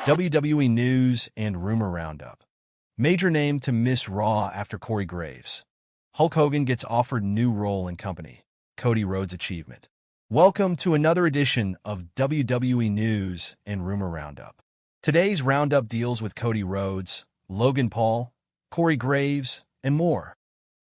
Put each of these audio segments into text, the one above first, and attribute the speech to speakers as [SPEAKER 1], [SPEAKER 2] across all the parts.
[SPEAKER 1] WWE News and Rumor Roundup. Major name to miss Raw after Corey Graves. Hulk Hogan gets offered new role in company. Cody Rhodes achievement. Welcome to another edition of WWE News and Rumor Roundup. Today's roundup deals with Cody Rhodes, Logan Paul, Corey Graves, and more.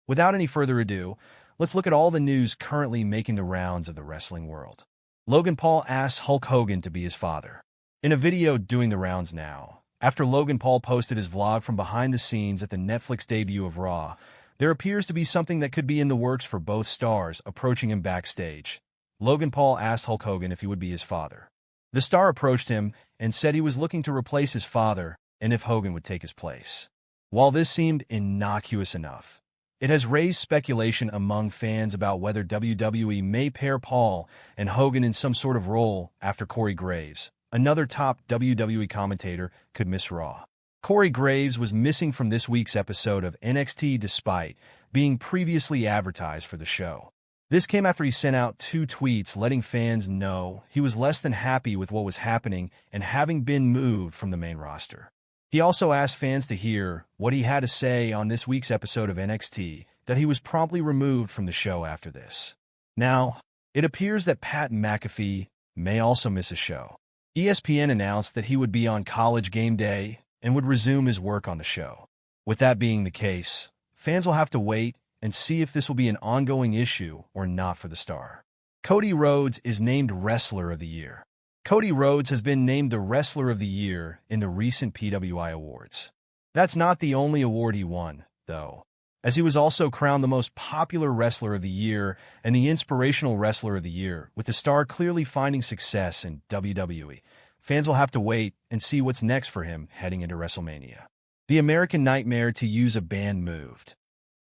[SPEAKER 1] Without any further ado, let's look at all the news currently making the rounds of the wrestling world. Logan Paul asks Hulk Hogan to be his father. In a video doing the rounds now, after Logan Paul posted his vlog from behind the scenes at the Netflix debut of Raw, there appears to be something that could be in the works for both stars approaching him backstage. Logan Paul asked Hulk Hogan if he would be his father. The star approached him and said he was looking to replace his father and if Hogan would take his place. While this seemed innocuous enough, it has raised speculation among fans about whether WWE may pair Paul and Hogan in some sort of role after Corey Graves, another top WWE commentator, could miss Raw. Corey Graves was missing from this week's episode of NXT despite being previously advertised for the show. This came after he sent out 2 tweets letting fans know he was less than happy with what was happening and having been moved from the main roster. He also asked fans to hear what he had to say on this week's episode of NXT, that he was promptly removed from the show after this. Now, it appears that Pat McAfee may also miss a show. ESPN announced that he would be on College Game Day and would resume his work on the show. With that being the case, fans will have to wait and see if this will be an ongoing issue or not for the star. Cody Rhodes is named Wrestler of the Year. Cody Rhodes has been named the Wrestler of the Year in the recent PWI Awards. That's not the only award he won, though, as he was also crowned the most popular Wrestler of the Year and the Inspirational Wrestler of the Year, with the star clearly finding success in WWE. Fans will have to wait and see what's next for him heading into WrestleMania. The American Nightmare to use a band moved.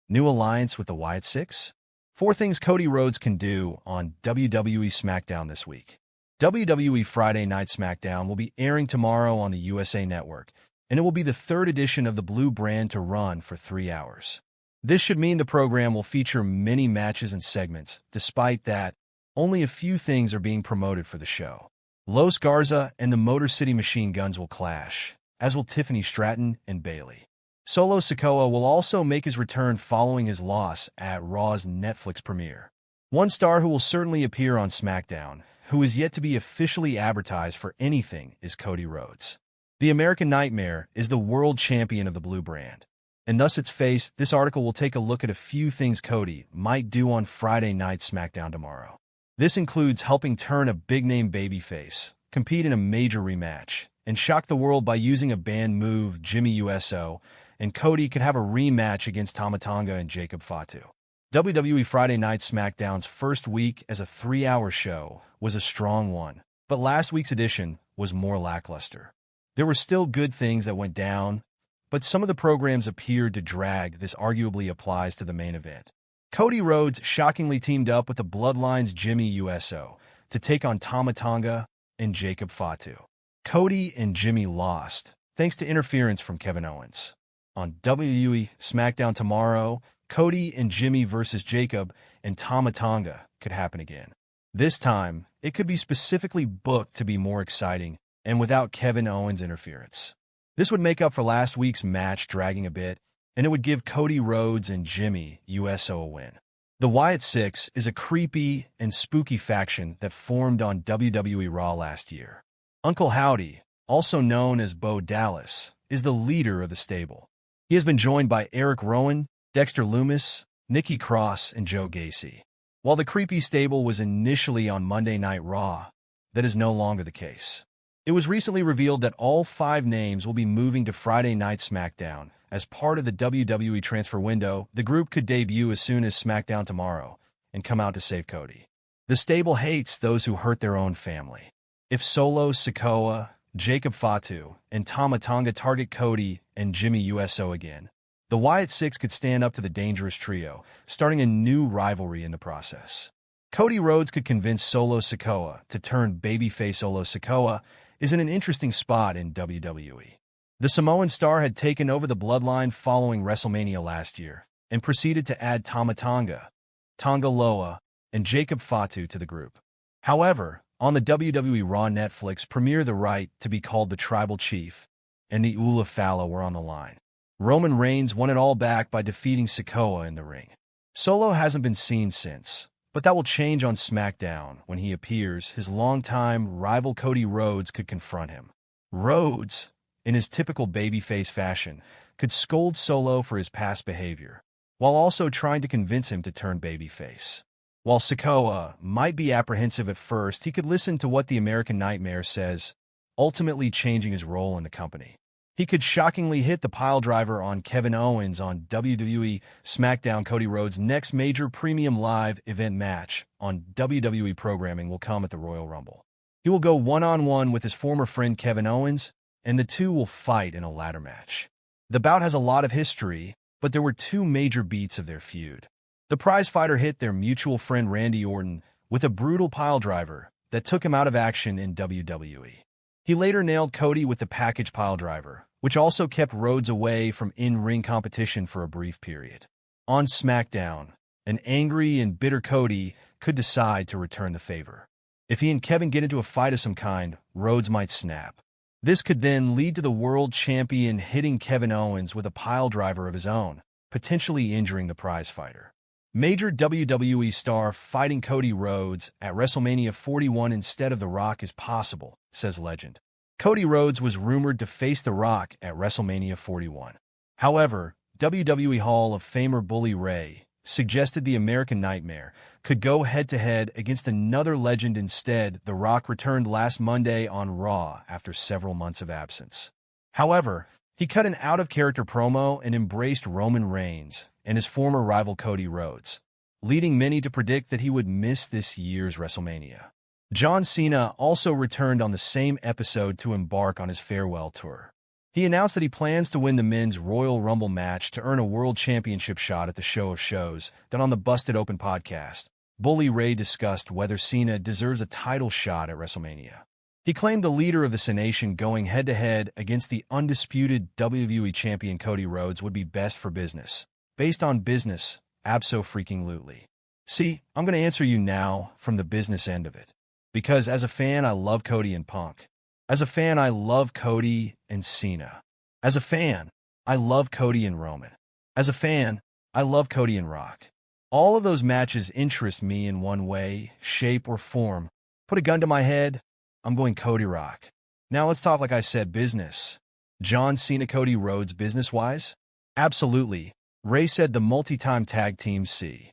[SPEAKER 1] New alliance with the Wyatt Six? 4 things Cody Rhodes can do on WWE SmackDown this week. WWE Friday Night SmackDown will be airing tomorrow on the USA Network, and it will be the 3rd edition of the Blue brand to run for 3 hours. This should mean the program will feature many matches and segments. Despite that, only a few things are being promoted for the show. Los Garza and the Motor City Machine Guns will clash, as will Tiffany Stratton and Bayley. Solo Sikoa will also make his return following his loss at Raw's Netflix premiere. One star who will certainly appear on SmackDown, who is yet to be officially advertised for anything, is Cody Rhodes. The American Nightmare is the world champion of the Blue brand, and thus its face. This article will take a look at a few things Cody might do on Friday Night SmackDown tomorrow. This includes helping turn a big-name babyface, compete in a major rematch, and shock the world by using a banned move. Jimmy Uso and Cody could have a rematch against Tama Tonga and Jacob Fatu. WWE Friday Night SmackDown's first week as a 3-hour show was a strong one, but last week's edition was more lackluster. There were still good things that went down, but some of the programs appeared to drag. This arguably applies to the main event. Cody Rhodes shockingly teamed up with the Bloodline's Jimmy Uso to take on Tama Tonga and Jacob Fatu. Cody and Jimmy lost, thanks to interference from Kevin Owens. On WWE SmackDown tomorrow, Cody and Jimmy versus Jacob and Tama Tonga could happen again. This time, it could be specifically booked to be more exciting and without Kevin Owens' interference. This would make up for last week's match dragging a bit, and it would give Cody Rhodes and Jimmy Uso a win. The Wyatt Six is a creepy and spooky faction that formed on WWE Raw last year. Uncle Howdy, also known as Bo Dallas, is the leader of the stable. He has been joined by Eric Rowan, Dexter Lumis, Nikki Cross, and Joe Gacy. While the creepy stable was initially on Monday Night Raw, that is no longer the case. It was recently revealed that all 5 names will be moving to Friday Night SmackDown. As part of the WWE transfer window, the group could debut as soon as SmackDown tomorrow and come out to save Cody. The stable hates those who hurt their own family. If Solo Sikoa, Jacob Fatu, and Tama Tonga target Cody and Jimmy Uso again, the Wyatt Six could stand up to the Dangerous Trio, starting a new rivalry in the process. Cody Rhodes could convince Solo Sikoa to turn babyface. Solo Sikoa is in an interesting spot in WWE. The Samoan star had taken over the Bloodline following WrestleMania last year and proceeded to add Tama Tonga, Tonga Loa, and Jacob Fatu to the group. However, On the WWE Raw Netflix premiere, the right to be called the Tribal Chief and the Ula Fala were on the line. Roman Reigns won it all back by defeating Sikoa in the ring. Solo hasn't been seen since, but that will change on SmackDown. When he appears, his longtime rival Cody Rhodes could confront him. Rhodes, in his typical babyface fashion, could scold Solo for his past behavior, while also trying to convince him to turn babyface. While Sikoa might be apprehensive at first, he could listen to what the American Nightmare says, ultimately changing his role in the company. He could shockingly hit the piledriver on Kevin Owens on WWE SmackDown. Cody Rhodes' next major premium live event match on WWE programming will come at the Royal Rumble. He will go one-on-one with his former friend Kevin Owens, and the two will fight in a ladder match. The bout has a lot of history, but there were two major beats of their feud. The prizefighter hit their mutual friend Randy Orton with a brutal piledriver that took him out of action in WWE. He later nailed Cody with the package piledriver, which also kept Rhodes away from in-ring competition for a brief period. On SmackDown, an angry and bitter Cody could decide to return the favor. If he and Kevin get into a fight of some kind, Rhodes might snap. This could then lead to the world champion hitting Kevin Owens with a piledriver of his own, potentially injuring the prizefighter. Major WWE star fighting Cody Rhodes at WrestleMania 41 instead of The Rock is possible, says legend. Cody Rhodes was rumored to face The Rock at WrestleMania 41. However, WWE Hall of Famer Bully Ray suggested the American Nightmare could go head-to-head against another legend instead. The Rock returned last Monday on Raw after several months of absence. However, he cut an out-of-character promo and embraced Roman Reigns and his former rival Cody Rhodes, leading many to predict that he would miss this year's WrestleMania. John Cena also returned on the same episode to embark on his farewell tour. He announced that he plans to win the men's Royal Rumble match to earn a world championship shot at the Show of Shows. Then on the Busted Open podcast, Bully Ray discussed whether Cena deserves a title shot at WrestleMania. He claimed the leader of the Cena Nation going head-to-head against the undisputed WWE champion Cody Rhodes would be best for business. Based on business, abso-freaking-lutely. See, I'm going to answer you now from the business end of it. Because as a fan, I love Cody and Punk. As a fan, I love Cody and Cena. As a fan, I love Cody and Roman. As a fan, I love Cody and Rock. All of those matches interest me in one way, shape, or form. Put a gun to my head, I'm going Cody Rock. Now let's talk, like I said, business. John Cena, Cody Rhodes business-wise? Absolutely. Ray said the multi-time tag team C.